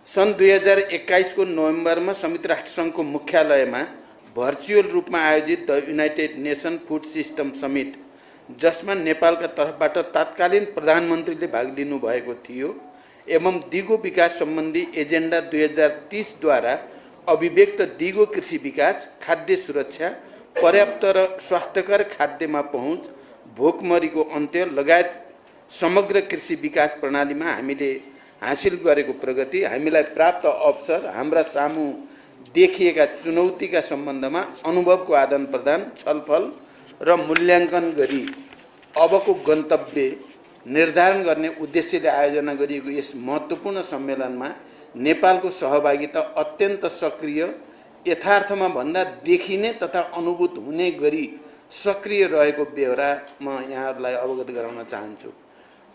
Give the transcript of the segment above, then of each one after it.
सन् 2021 को नोभेम्बरमा संयुक्त राष्ट्रसङ्घको मुख्यालयमा भर्चुअल रूपमा आयोजित the United nation food system summit, जसमा नेपालका तर्फबाट तत्कालीन प्रधानमन्त्रीले भाग लिनुभएको थियो एवं दिगो विकास सम्बन्धी एजेन्डा 2030 द्वारा अभिव्यक्त दिगो कृषि विकास, खाद्य सुरक्षा, पर्याप्त र स्वास्थ्यकर खाद्यमा पहुँच, भोकमरीको अन्त्य लगायत समग्र कृषि विकास प्रणालीमा हामीले हासिल गरेको प्रगति, हामीलाई प्राप्त अवसर, हाम्रा सामु देखिएका चुनौतीका सम्बन्धमा अनुभवको आदान प्रदान, छलफल र मूल्याङ्कन गरी अबको गन्तव्य निर्धारण गर्ने उद्देश्यले आयोजना गरिएको यस महत्त्वपूर्ण सम्मेलनमा नेपालको सहभागिता अत्यन्त सक्रिय, यथार्थमा भन्दा देखिने तथा अनुभूत हुने गरी सक्रिय रहेको बेहोरा म यहाँहरूलाई अवगत गराउन चाहन्छु।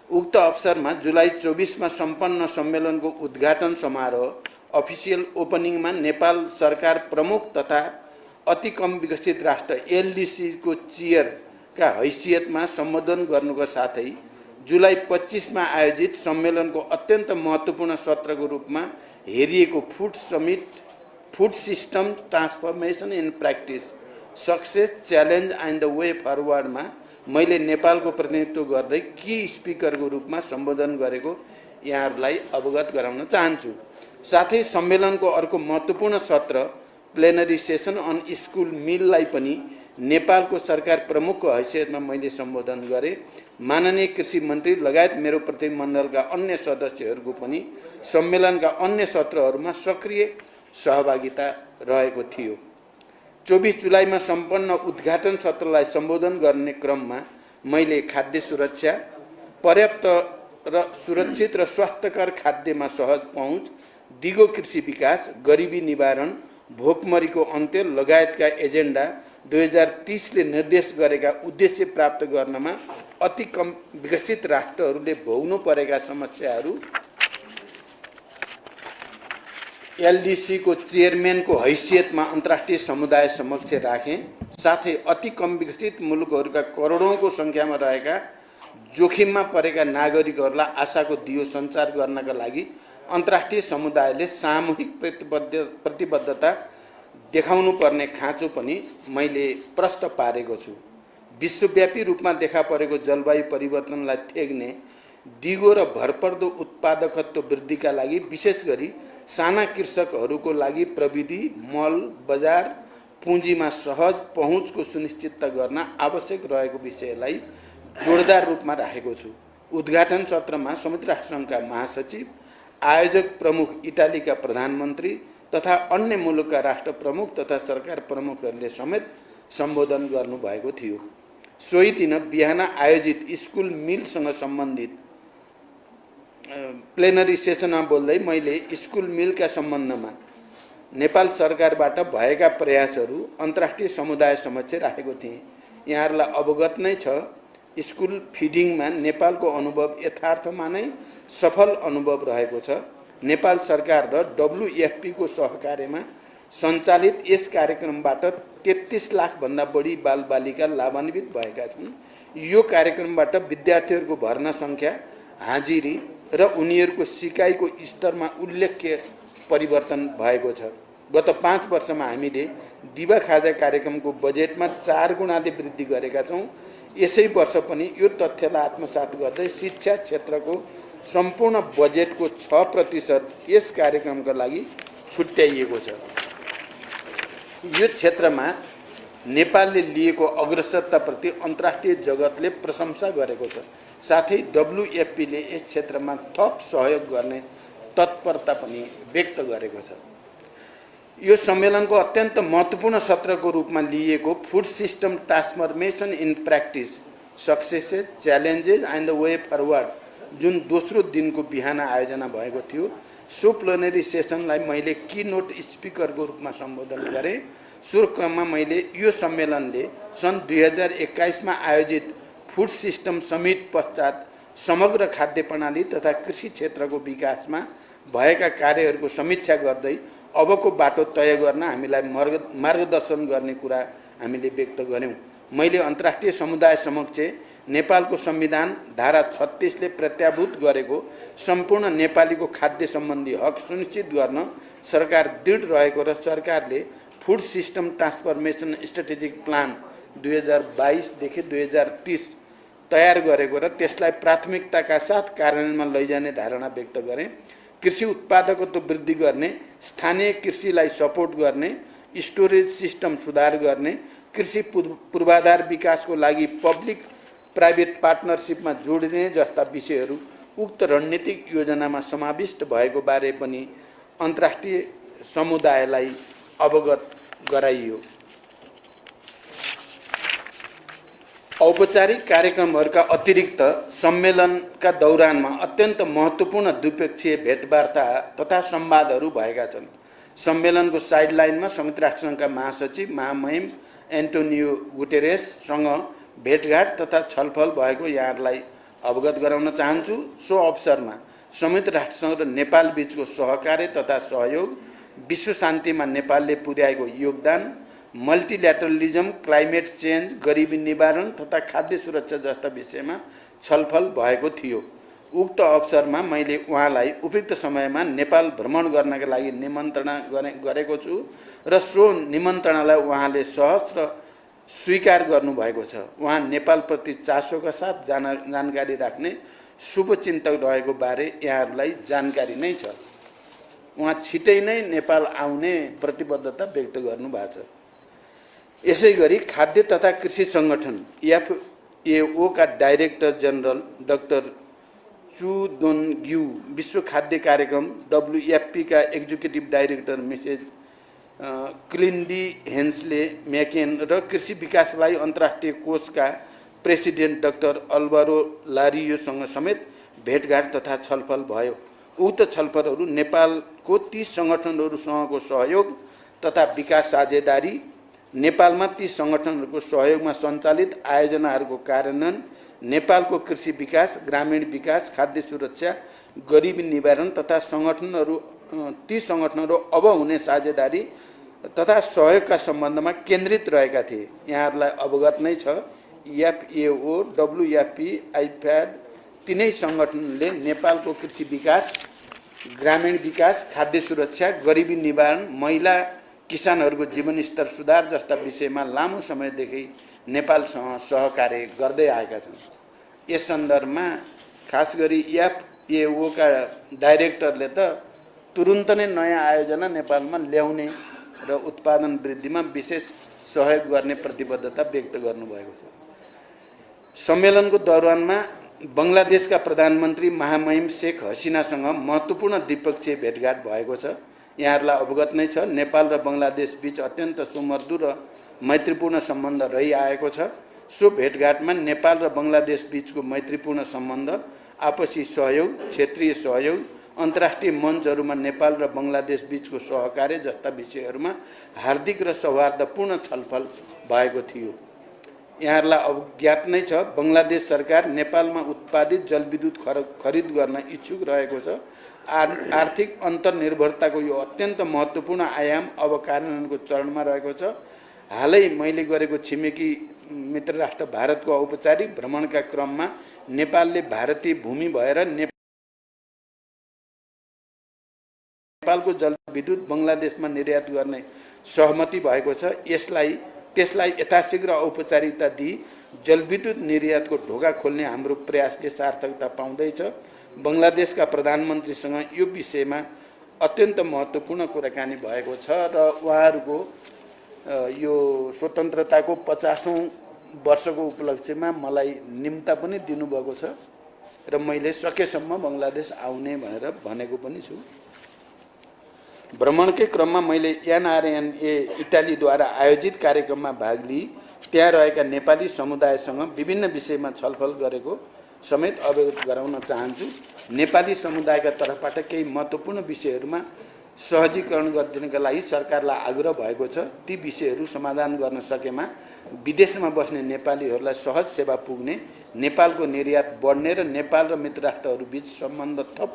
उक्त अवसरमा जुलाई 24 सम्पन्न सम्मेलनको उद्घाटन समारोह अफिसियल ओपनिङमा नेपाल सरकार प्रमुख तथा अति कम विकसित राष्ट्र एलडीसी को चेयरका हैसियतमा सम्बोधन गर्नुका साथै जुलाई 25 आयोजित सम्मेलनको अत्यन्त महत्त्वपूर्ण सत्रको रूपमा हेरिएको food system transformation in practice, success, challenge and the way फरवर्डमा मैले नेपालको प्रतिनिधित्व गर्दै की स्पिकरको रूपमा सम्बोधन गरेको यहाँहरूलाई अवगत गराउन चाहन्छु। साथै सम्मेलनको अर्को महत्त्वपूर्ण सत्र प्लेनरी सेसन अन स्कुल मिललाई पनि नेपालको सरकार प्रमुखको हैसियतमा मैले सम्बोधन गरेँ। माननीय कृषि मन्त्री लगायत मेरो प्रतिनिधिमण्डलका अन्य सदस्यहरूको पनि सम्मेलनका अन्य सत्रहरूमा सक्रिय सहभागिता रहेको थियो। 24 जुलाईमा सम्पन्न उद्घाटन सत्रलाई सम्बोधन गर्ने क्रममा मैले खाद्य सुरक्षा, पर्याप्त र सुरक्षित र स्वास्थ्यकर खाद्यमा सहज पहुँच, दिगो कृषि विकास, गरिबी निवारण, भोकमरीको अन्त्य लगायतका एजेन्डा 2030 ले निर्देश गरेका उद्देश्य प्राप्त गर्नमा अति कम विकसित राष्ट्रहरूले भोग्नु परेका समस्याहरू एलडीसी को चेयरमैन को हैसियतमा अन्तर्राष्ट्रिय समुदाय समक्ष राखेँ। साथै अति कम विकसित मुलुकहरूका करोडौंको संख्यामा रहेका जोखिममा परेका नागरिकहरूलाई आशाको दियो सञ्चार गर्नका लागि अन्तर्राष्ट्रिय समुदायले सामूहिक प्रतिबद्धता देखाउनु पर्ने खाँचो पनि मैले प्रष्ट पारेको छु। विश्वव्यापी रूपमा देखा परेको जलवायु परिवर्तनलाई थेग्ने दिगो र भरपर्दो उत्पादकत्व वृद्धिका लागि विशेष गरी साना कृषकहरूको लागि प्रविधि, मल, बजार, पुँजीमा सहज पहुँचको सुनिश्चितता गर्न आवश्यक रहेको विषयलाई जोडदार रूपमा राखेको छु। उद्घाटन सत्रमा संयुक्त राष्ट्रसङ्घका महासचिव, आयोजक प्रमुख इटालीका प्रधानमन्त्री तथा अन्य मुलुकका राष्ट्र प्रमुख तथा सरकार प्रमुखहरूले समेत सम्बोधन गर्नुभएको थियो। सोही दिन बिहान आयोजित स्कुल मिलसँग सम्बन्धित प्लेनरी सेसनमा बोल्दै मैले स्कुल मिलका सम्बन्धमा नेपाल सरकारबाट भएका प्रयासहरू अन्तर्राष्ट्रिय समुदाय समक्ष राखेको थिएँ। यहाँहरूलाई अवगत नै छ, स्कुल फिडिङमा नेपालको अनुभव यथार्थमा नै सफल अनुभव रहेको छ। नेपाल सरकार र डब्ल्युएफपी को सहकार्यमा सञ्चालित यस कार्यक्रमबाट 33 लाख भन्दा बढी बालबालिका लाभान्वित भएका छन्। यो कार्यक्रमबाट विद्यार्थीहरूको भर्ना सङ्ख्या, हाजिरी र उनीहरूको सिकाइको स्तरमा उल्लेख्य परिवर्तन भएको छ। गत 5 वर्षमा हामीले दिवा खाजा कार्यक्रमको बजेटमा 4 गुणाले वृद्धि गरेका छौँ। यसै वर्ष पनि यो तथ्यलाई आत्मसात गर्दै शिक्षा क्षेत्रको सम्पूर्ण बजेटको 6% यस कार्यक्रमका लागि छुट्याइएको छ। यो क्षेत्रमा नेपालले लिएको अग्रसरताप्रति अन्तर्राष्ट्रिय जगतले प्रशंसा गरेको छ। साथै डब्ल्युएफपीले यस क्षेत्रमा थप सहयोग गर्ने तत्परता पनि व्यक्त गरेको छ। यो सम्मेलनको अत्यन्त महत्त्वपूर्ण सत्रको रूपमा लिएको food system transformation in practice, successes, challenges and the way forward जुन दोस्रो दिनको बिहान आयोजना भएको थियो, सो प्लेनरी सेसनलाई मैले की नोट स्पिकरको रूपमा सम्बोधन गरेँ। सो क्रममा मैले यो सम्मेलनले सन् 2021 आयोजित फूड सिस्टम समिट पश्चात समग्र खाद्य प्रणाली तथा कृषि क्षेत्रको विकासमा भएका कार्यहरूको समीक्षा गर्दै अबको बाटो तय गर्न हामीलाई मार्गदर्शन गर्ने कुरा हामीले व्यक्त गर्यौं। मैले अन्तर्राष्ट्रिय समुदाय समक्ष नेपालको संविधान धारा 36 ले प्रत्याभूत गरेको सम्पूर्ण नेपालीको खाद्य सम्बन्धी हक सुनिश्चित गर्न सरकार दृढ रहेको र सरकारले food system transformation strategic plan 2022 देखि 2030 तयार गरेको र त्यसलाई प्राथमिकताका साथ कार्यान्वयनमा लैजाने धारणा व्यक्त गरे। कृषि उत्पादकत्व वृद्धि गर्ने, स्थानीय कृषिलाई सपोर्ट गर्ने, स्टोरेज सिस्टम सुधार गर्ने, कृषि पूर्वाधार विकासको लागि पब्लिक प्राइभेट पार्टनरसिपमा जोडिने जस्ता विषयहरू उक्त रणनीतिक योजनामा समाविष्ट भएको बारे पनि अन्तर्राष्ट्रिय समुदायलाई अवगत गराइयो। औपचारिक कार्यक्रमहरूका अतिरिक्त सम्मेलनका दौरानमा अत्यन्त महत्त्वपूर्ण द्विपक्षीय भेटवार्ता तथा संवादहरू भएका छन्। सम्मेलनको साइडलाइनमा संयुक्त राष्ट्रसङ्घका महासचिव महामहिम एन्टोनियो गुटेरेससँग भेटघाट तथा छलफल भएको यहाँहरूलाई अवगत गराउन चाहन्छु। सो अवसरमा संयुक्त राष्ट्रसङ्घ र नेपाल बीचको सहकार्य तथा सहयोग, विश्व शान्तिमा नेपालले पुर्याएको योगदान, मल्टिल्याटरलिजम, क्लाइमेट चेन्ज, गरिबी निवारण तथा खाद्य सुरक्षा जस्ता विषयमा छलफल भएको थियो। उक्त अवसरमा मैले उहाँलाई उपयुक्त समयमा नेपाल भ्रमण गर्नका लागि निमन्त्रणा गरेको छु र सो निमन्त्रणालाई उहाँले सहर्ष स्वीकार गर्नुभएको छ। उहाँ नेपालप्रति चासोका साथ जानकारी राख्ने शुभचिन्तक रहेको बारे यहाँहरूलाई जानकारी नै छ। उहाँ छिटै नै नेपाल आउने प्रतिबद्धता व्यक्त गर्नुभएको छ। यसैगरी खाद्य तथा कृषि संगठन FAO का डाइरेक्टर जनरल डाक्टर चु दोनग्यू, विश्व खाद्य कार्यक्रम WFP का एक्जिक्युटिभ डाइरेक्टर मिसेज क्लिन्डी हेन्सले म्याकेन र कृषि विकासलाई अन्तर्राष्ट्रिय कोषका प्रेसिडेन्ट डाक्टर अल्भारो लारियोसँग समेत भेटघाट तथा छलफल भयो। उक्त छलफलहरू नेपालको ती सङ्गठनहरूसँगको सहयोग तथा विकास साझेदारी, नेपालमा ती सङ्गठनहरूको सहयोगमा सञ्चालित आयोजनाहरूको कार्यान्वयन, नेपालको कृषि विकास, ग्रामीण विकास, खाद्य सुरक्षा, गरिबी निवारण तथा ती सङ्गठनहरू अब हुने साझेदारी तथा सहयोगका सम्बन्धमा केन्द्रित रहेका थिए। यहाँहरूलाई अवगत नै छ, FAO, WFP, IFAD तीनै सङ्गठनले नेपालको कृषि विकास, ग्रामीण विकास, खाद्य सुरक्षा, गरिबी निवारण, महिला किसानहरूको जीवनस्तर सुधार जस्ता विषयमा लामो समयदेखि नेपालसँग सहकार्य गर्दै आएका छन्। यस सन्दर्भमा खास गरी FAO का डाइरेक्टरले त तुरुन्त नै नयाँ आयोजना नेपालमा ल्याउने र उत्पादन वृद्धिमा विशेष सहयोग गर्ने प्रतिबद्धता व्यक्त गर्नुभएको छ। सम्मेलनको दौरानमा बङ्गलादेशका प्रधानमन्त्री महामहिम शेख हसिनासँग महत्त्वपूर्ण द्विपक्षीय भेटघाट भएको छ। यहाँहरूलाई अवगत नै छ, नेपाल र बङ्गलादेश बीच अत्यन्त सुमधुर र मैत्रीपूर्ण सम्बन्ध रहिआएको छ। सो भेटघाटमा नेपाल र बङ्गलादेश बीचको मैत्रीपूर्ण सम्बन्ध, आपसी सहयोग, क्षेत्रीय सहयोग, अन्तर्राष्ट्रिय मञ्चहरूमा नेपाल र बङ्गलादेश बीचको सहकार्य जस्ता विषयहरूमा हार्दिक र सौहार्दपूर्ण छलफल भएको थियो। यहाँहरूलाई अवज्ञात नै छ, बङ्गलादेश सरकार नेपालमा उत्पादित जलविद्युत खरिद गर्न इच्छुक रहेको छ। आर्थिक अन्तर्निर्भरताको यो अत्यन्त महत्त्वपूर्ण आयाम अब कार्यान्वयनको चरणमा रहेको छ। हालै मैले गरेको छिमेकी मित्र राष्ट्र भारतको औपचारिक भ्रमणका क्रममा नेपालले भारतीय भूमि भएर नेपालको जलविद्युत बङ्गलादेशमा निर्यात गर्ने सहमति भएको छ। त्यसलाई यथाशीघ्र औपचारिकता दिई जलविद्युत निर्यातको ढोका खोल्ने हाम्रो प्रयासले सार्थकता पाउँदैछ। बङ्गलादेशका प्रधानमन्त्रीसँग यो विषयमा अत्यन्त महत्त्वपूर्ण कुराकानी भएको छ र उहाँहरूको यो स्वतन्त्रताको 50औं वर्षको उपलक्ष्यमा मलाई निम्ता पनि दिनुभएको छ र मैले सकेसम्म बङ्गलादेश आउने भनेर भनेको पनि छु। भ्रमणकै क्रममा मैले NRNA इटालीद्वारा आयोजित कार्यक्रममा भाग लिई त्यहाँ रहेका नेपाली समुदायसँग विभिन्न विषयमा छलफल गरेको समेत अवगत गराउन चाहन्छु। नेपाली समुदायका तर्फबाट केही महत्त्वपूर्ण विषयहरूमा सहजीकरण गरिदिनका लागि सरकारलाई आग्रह भएको छ। ती विषयहरू समाधान गर्न सकेमा विदेशमा बस्ने नेपालीहरूलाई सहज सेवा पुग्ने, नेपालको निर्यात बढ्ने र नेपाल र मित्र राष्ट्रहरूबीच सम्बन्ध थप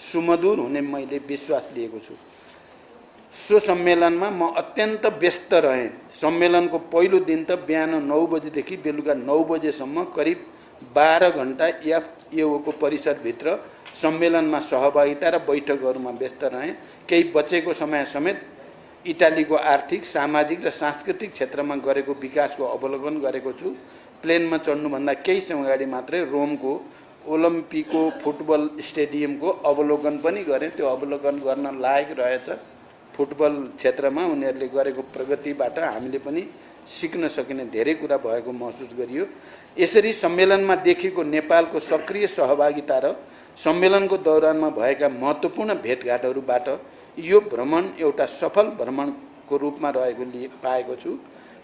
सुमधुर हुने मैले विश्वास लिएको छु। सो सम्मेलनमा म अत्यन्त व्यस्त रहेँ। सम्मेलनको पहिलो दिन त बिहान 9 बजेदेखि बेलुका 9 बजेसम्म करिब 12 घण्टा एफएओको परिसरभित्र सम्मेलनमा सहभागिता र बैठकहरूमा व्यस्त रहेँ। केही बचेको समय समेत इटालीको आर्थिक, सामाजिक र सांस्कृतिक क्षेत्रमा गरेको विकासको अवलोकन गरेको छु। प्लेनमा चढ्नुभन्दा केही समय अगाडि मात्रै रोमको ओलम्पिको फुटबल स्टेडियमको अवलोकन पनि गरेँ। त्यो अवलोकन गर्न लायक रहेछ। फुटबल क्षेत्रमा उनीहरूले गरेको प्रगतिबाट हामीले पनि सिक्न सकिने धेरै कुरा भएको महसुस गरियो। यसरी सम्मेलनमा देखिएको नेपालको सक्रिय सहभागिता र सम्मेलनको दौरानमा भएका महत्त्वपूर्ण भेटघाटहरूबाट यो भ्रमण एउटा सफल भ्रमणको रूपमा रहेको पाएको छु।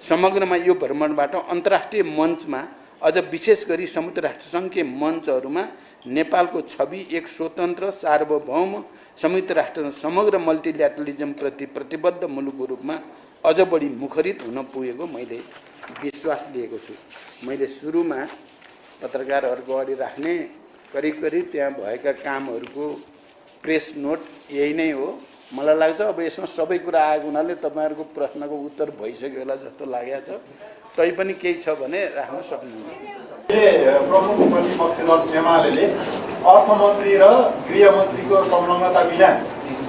समग्रमा यो भ्रमणबाट अन्तर्राष्ट्रिय मञ्चमा अझ विशेष गरी संयुक्त राष्ट्रसङ्घीय मञ्चहरूमा नेपालको छवि एक स्वतन्त्र, सार्वभौम, संयुक्त राष्ट्र समग्र मल्टिल्याटरलिजमप्रति प्रतिबद्ध मुलुकको रूपमा अझ बढी मुखरित हुन पुगेको मैले विश्वास लिएको छु। मैले सुरुमा पत्रकारहरूको अगाडि राख्ने करिब त्यहाँ भएका कामहरूको प्रेस नोट यही नै हो। मलाई लाग्छ अब यसमा सबै कुरा आएको हुनाले तपाईँहरूको प्रश्नको उत्तर भइसक्यो होला जस्तो लागेको छ। तैपनि केही छ भने राख्न सक्नुहुन्छ। प्रमुख प्रतिपक्ष दल एमाले अर्थमन्त्री र गृहमन्त्रीको संलग्नता बिना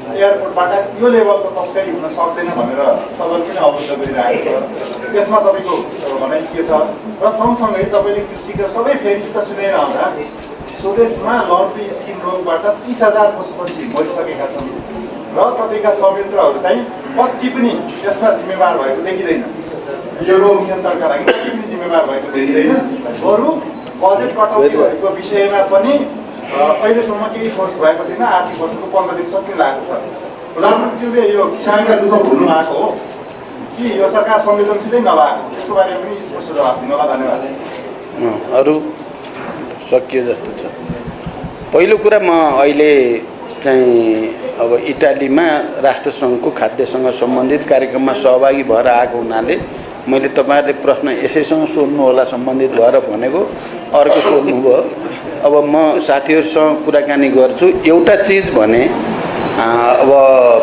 एयरपोर्टबाट यो लेभलको तस्करी हुन सक्दैन भनेर सदन किन अवरुद्ध गरिरहेको छ? यसमा तपाईँको भनाइ के छ? र सँगसँगै तपाईँले कृषिका सबै फेरिस्त सुनाइरहँदा स्वदेशमा लन्ड्री स्किन रोगबाट 30,000 पशुपक्षी मरिसकेका छन् र तपाईँका संयन्त्रहरू चाहिँ कति पनि यसमा जिम्मेवार भएको देखिँदैन। यो रोग नियन्त्रणका लागि कति पनि जिम्मेवार भएको देखिँदैन। बरु बजेट कटौती भएको विषयमा पनि अहिलेसम्म केही ठोस भएको छैन। आर्थिक वर्षको 15 दिन सक्ने लागेको छ। प्रधानमन्त्रीले यो किसानका दुःख भुल्नु भएको हो कि यो सरकार संवेदनशीलै नभएको? यसको बारेमा पनि स्पष्ट जवाफ दिनु होला। धन्यवाद। अरू सकियो जस्तो छ। पहिलो कुरा, म अहिले चाहिँ अब इटालीमा राष्ट्रसङ्घको खाद्यसँग सम्बन्धित कार्यक्रममा सहभागी भएर आएको हुनाले मैले तपाईँहरूले प्रश्न यसैसँग सोध्नु होला सम्बन्धित भएर भनेको, अर्को सोध्नुभयो। अब म साथीहरूसँग कुराकानी गर्छु। एउटा चिज भने अब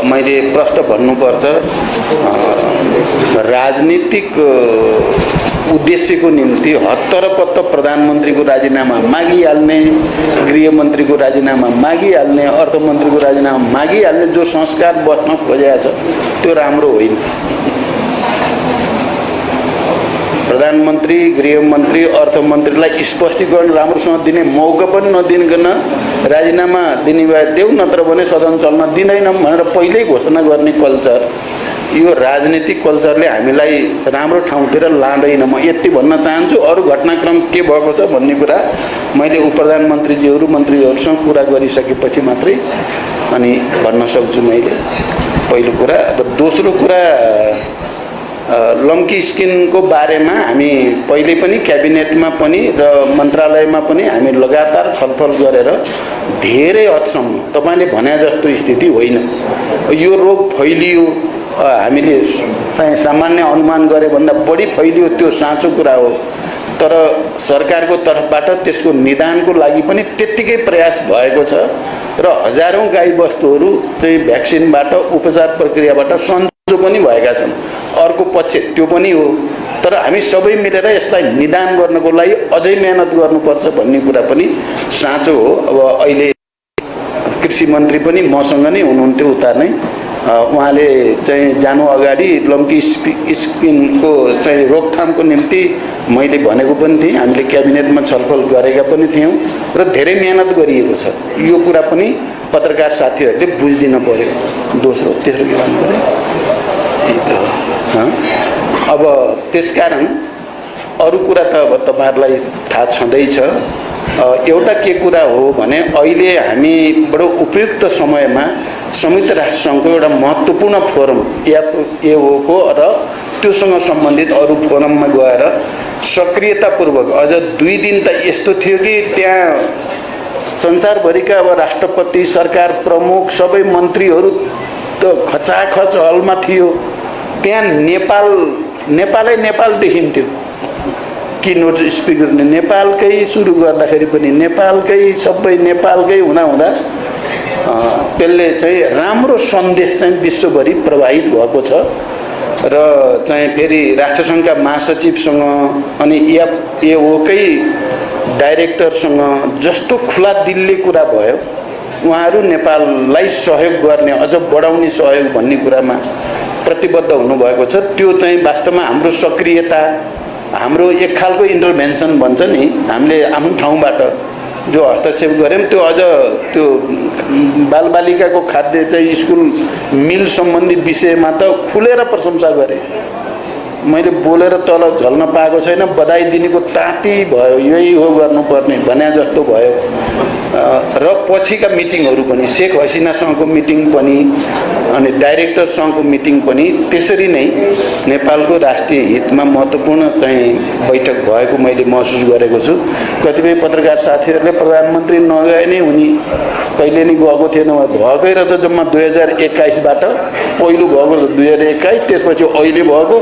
मैले प्रश्न भन्नुपर्छ, राजनीतिक उद्देश्यको निम्ति हत्तरपत्त प्रधानमन्त्रीको राजीनामा मागिहाल्ने, गृहमन्त्रीको राजीनामा मागिहाल्ने, अर्थमन्त्रीको राजीनामा मागिहाल्ने जो संस्कार बस्न खोजेको छ त्यो राम्रो होइन। प्रधानमन्त्री, गृहमन्त्री, अर्थमन्त्रीलाई स्पष्टीकरण राम्रोसँग दिने मौका पनि नदिनकन राजीनामा दिने भए देऊ, नत्र भने सदन चल्न दिँदैनौँ भनेर पहिल्यै घोषणा गर्ने कल्चर, यो राजनीतिक कल्चरले हामीलाई राम्रो ठाउँतिर लाँदैन। म यति भन्न चाहन्छु। अरू घटनाक्रम के भएको छ भन्ने कुरा मैले उपप्रधानमन्त्रीज्यूहरू, मन्त्रीहरूसँग कुरा गरिसकेपछि मात्रै अनि भन्न सक्छु मैले। पहिलो कुरा। अब दोस्रो कुरा, लम्की स्किनको बारेमा हामी पहिले पनि क्याबिनेटमा पनि र मन्त्रालयमा पनि हामी लगातार छलफल गरेर धेरै हदसम्म तपाईँले भने जस्तो स्थिति होइन। यो रोग फैलियो, हामीले चाहिँ सामान्य अनुमान गरे भन्दा बढी फैलियो, त्यो साँचो कुरा हो। तर सरकारको तर्फबाट त्यसको निदानको लागि पनि त्यत्तिकै प्रयास भएको छ र हजारौं गाईबस्तुहरू चाहिँ भ्याक्सिनबाट, उपचार प्रक्रियाबाट सन्चो पनि भएका छन्। अर्को पक्ष त्यो पनि हो। तर हामी सबै मिलेर यसलाई निदान गर्नको लागि अझै मेहनत गर्नुपर्छ भन्ने कुरा पनि साँचो हो। अब अहिले कृषि मन्त्री पनि मसँग नै हुनुहुन्थ्यो उता नै। उहाँले चाहिँ जानु अगाडि लम्की स्किनको चाहिँ रोकथामको निम्ति मैले भनेको पनि थिएँ। हामीले क्याबिनेटमा छलफल गरेका पनि थियौँ र धेरै मेहनत गरिएको छ। यो कुरा पनि पत्रकार साथीहरूले बुझिदिन पर्यो। दोस्रो तेस्रो के भन्नु पर्यो? अब त्यसकारण अरू कुरा त अब तपाईँहरूलाई थाहा छँदैछ। एउटा के कुरा हो भने अहिले हामी बडो उपयुक्त समयमा संयुक्त राष्ट्रसङ्घको एउटा महत्त्वपूर्ण फोरम एफएओको र त्योसँग सम्बन्धित अरू फोरममा गएर सक्रियतापूर्वक, अझ 2 दिन त यस्तो थियो कि त्यहाँ संसारभरिका अब राष्ट्रपति, सरकार प्रमुख, सबै मन्त्रीहरू त खचाखच हलमा थियो। त्यहाँ नेपालै नेपाल देखिन्थ्यो। कि नोटिस स्पिकर नेपालकै सुरु गर्दाखेरि पनि नेपालकै, सबै नेपालकै हुँदा त्यसले चाहिँ राम्रो सन्देश चाहिँ विश्वभरि प्रभावित भएको छ। र चाहिँ फेरि राष्ट्रसङ्घका महासचिवसँग अनि एफएओकै डाइरेक्टरसँग जस्तो खुला दिलले कुरा भयो, उहाँहरू नेपाललाई सहयोग गर्ने, अझ बढाउने सहयोग भन्ने कुरामा प्रतिबद्ध हुनुभएको छ। त्यो चाहिँ वास्तवमा हाम्रो सक्रियता, हाम्रो एक खालको इन्टरभेन्सन भन्छ नि, हामीले आफ्नो ठाउँबाट जो हस्तक्षेप गऱ्यौँ त्यो अझ त्यो बालबालिकाको खाद्य चाहिँ स्कुल मिल सम्बन्धी विषयमा त खुलेर प्रशंसा गरेँ। मैले बोलेर तल झल्न पाएको छैन, बधाई दिनेको ताती भयो, यही हो गर्नुपर्ने भने जस्तो भयो। र पछिका मिटिङहरू पनि शेख हसिनासँगको मिटिङ पनि अनि डाइरेक्टरसँगको मिटिङ पनि त्यसरी नै नेपालको राष्ट्रिय हितमा महत्त्वपूर्ण चाहिँ बैठक भएको मैले महसुस गरेको छु। कतिपय पत्रकार साथीहरूले प्रधानमन्त्री नगए नै उनी कहिले नि गएको थिएन, भएकै र त जम्मा 2021बाट पहिलो भएको 2021, त्यसपछि अहिले भएको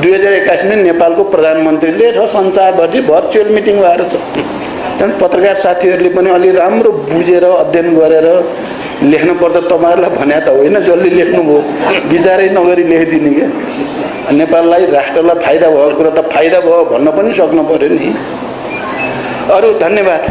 2021 में नेपालको प्रधानमन्त्रीले र संसारभरि भर्चुअल मिटिङ भएर छ। त्यहाँदेखि पत्रकार साथीहरूले पनि अलि राम्रो बुझेर अध्ययन गरेर लेख्नुपर्छ। तपाईँहरूलाई भने त होइन, जसले लेख्नुभयो विचारै नगरी लेखिदिने क्या। नेपाललाई राष्ट्रलाई फाइदा भएको कुरा त फाइदा भयो भन्न पनि सक्नु पर्यो नि। अरू धन्यवाद।